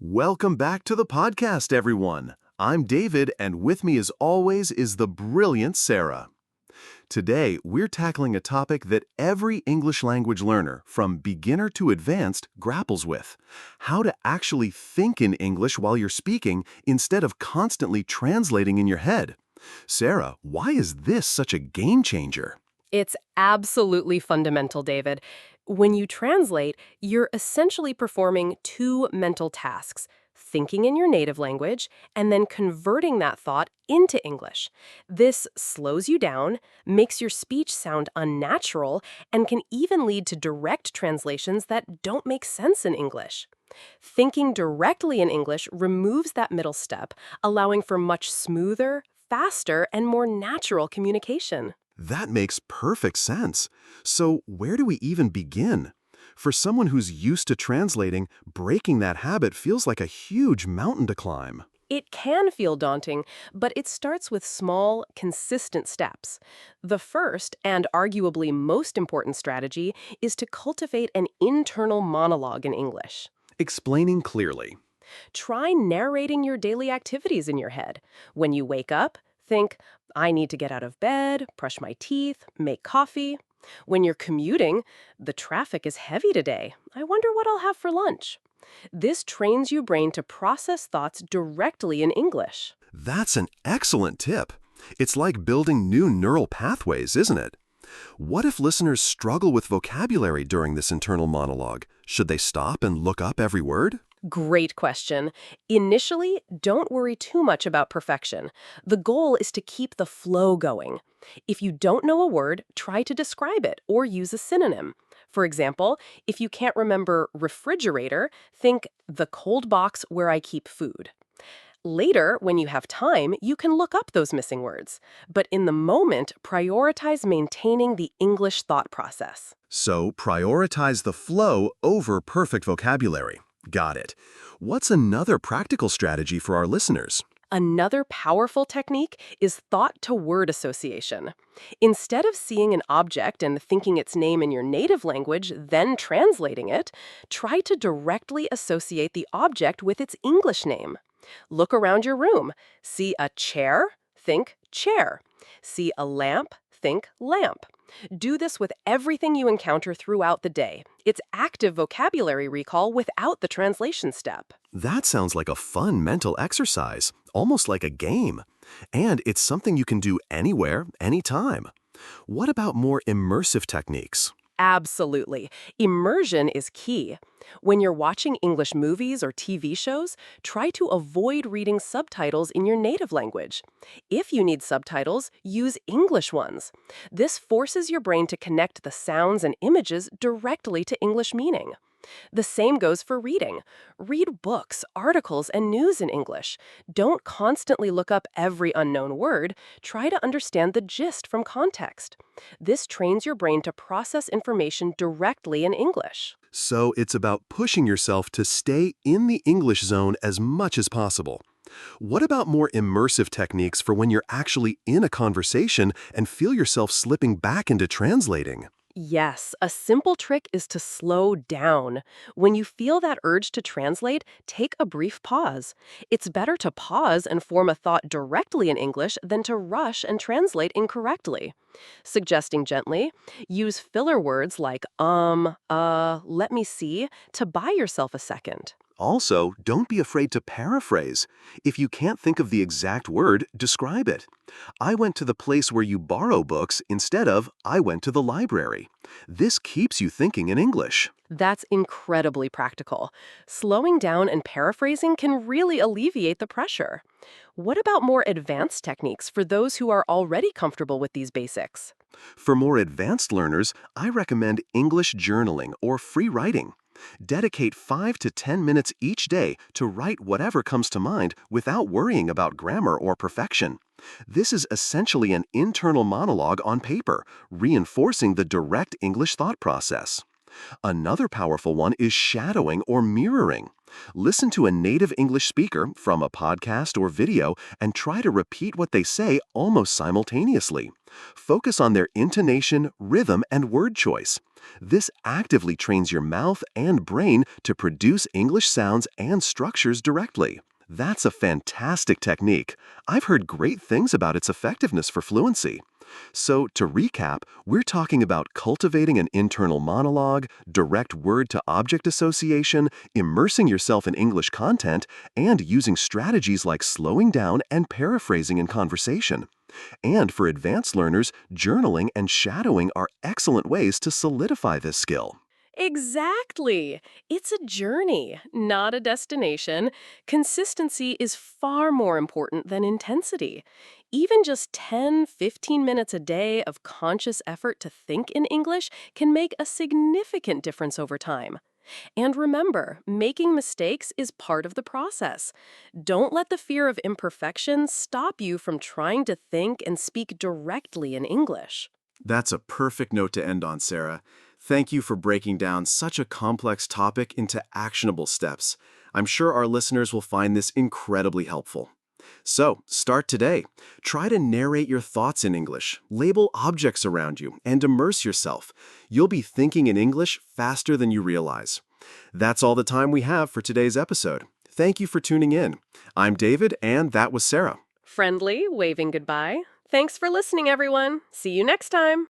Welcome back to the podcast, everyone. I'm David, and with me as always is the brilliant Sarah. Today, we're tackling a topic that every English language learner, from beginner to advanced, grapples with: how to actually think in English while you're speaking instead of constantly translating in your head. Sarah, why is this such a game changer? It's absolutely fundamental, David. When you translate, you're essentially performing two mental tasks: thinking in your native language and then converting that thought into English. This slows you down, makes your speech sound unnatural, and can even lead to direct translations that don't make sense in English. Thinking directly in English removes that middle step, allowing for much smoother, faster, and more natural communication. That makes perfect sense. So, where do we even begin? For someone who's used to translating, breaking that habit feels like a huge mountain to climb. It can feel daunting, but it starts with small, consistent steps. The first, and arguably most important strategy, is to cultivate an internal monologue in English. Explaining clearly. Try narrating your daily activities in your head. When you wake up, think, I need to get out of bed, brush my teeth, make coffee. When you're commuting, the traffic is heavy today. I wonder what I'll have for lunch. This trains your brain to process thoughts directly in English. That's an excellent tip. It's like building new neural pathways, isn't it? What if listeners struggle with vocabulary during this internal monologue? Should they stop and look up every word? Great question. Initially, don't worry too much about perfection. The goal is to keep the flow going. If you don't know a word, try to describe it or use a synonym. For example, if you can't remember refrigerator, think the cold box where I keep food. Later, when you have time, you can look up those missing words. But in the moment, prioritize maintaining the English thought process. So, prioritize the flow over perfect vocabulary. Got it. What's another practical strategy for our listeners? Another powerful technique is thought-to-word association. Instead of seeing an object and thinking its name in your native language, then translating it, try to directly associate the object with its English name. Look around your room. See a chair? Think chair. See a lamp? Think lamp. Do this with everything you encounter throughout the day. It's active vocabulary recall without the translation step. That sounds like a fun mental exercise, almost like a game. And it's something you can do anywhere, anytime. What about more immersive techniques? Absolutely. Immersion is key. When you're watching English movies or TV shows, try to avoid reading subtitles in your native language. If you need subtitles, use English ones. This forces your brain to connect the sounds and images directly to English meaning. The same goes for reading. Read books, articles, and news in English. Don't constantly look up every unknown word. Try to understand the gist from context. This trains your brain to process information directly in English. So it's about pushing yourself to stay in the English zone as much as possible. What about more immersive techniques for when you're actually in a conversation and feel yourself slipping back into translating? Yes, a simple trick is to slow down. When you feel that urge to translate, take a brief pause. It's better to pause and form a thought directly in English than to rush and translate incorrectly. Suggesting gently, use filler words like let me see to buy yourself a second. Also, don't be afraid to paraphrase. If you can't think of the exact word, describe it. I went to the place where you borrow books instead of I went to the library. This keeps you thinking in English. That's incredibly practical. Slowing down and paraphrasing can really alleviate the pressure. What about more advanced techniques for those who are already comfortable with these basics? For more advanced learners, I recommend English journaling or free writing. Dedicate 5 to 10 minutes each day to write whatever comes to mind without worrying about grammar or perfection. This is essentially an internal monologue on paper, reinforcing the direct English thought process. Another powerful one is shadowing or mirroring. Listen to a native English speaker from a podcast or video and try to repeat what they say almost simultaneously. Focus on their intonation, rhythm, and word choice. This actively trains your mouth and brain to produce English sounds and structures directly. That's a fantastic technique. I've heard great things about its effectiveness for fluency. So, to recap, we're talking about cultivating an internal monologue, direct word-to-object association, immersing yourself in English content, and using strategies like slowing down and paraphrasing in conversation. And for advanced learners, journaling and shadowing are excellent ways to solidify this skill. Exactly. It's a journey, not a destination. Consistency is far more important than intensity. Even just 10-15 minutes a day of conscious effort to think in English can make a significant difference over time. And remember, making mistakes is part of the process. Don't let the fear of imperfection stop you from trying to think and speak directly in English. That's a perfect note to end on, Sarah. Thank you for breaking down such a complex topic into actionable steps. I'm sure our listeners will find this incredibly helpful. So, start today. Try to narrate your thoughts in English, label objects around you, and immerse yourself. You'll be thinking in English faster than you realize. That's all the time we have for today's episode. Thank you for tuning in. I'm David, and that was Sarah. Friendly, waving goodbye. Thanks for listening, everyone. See you next time.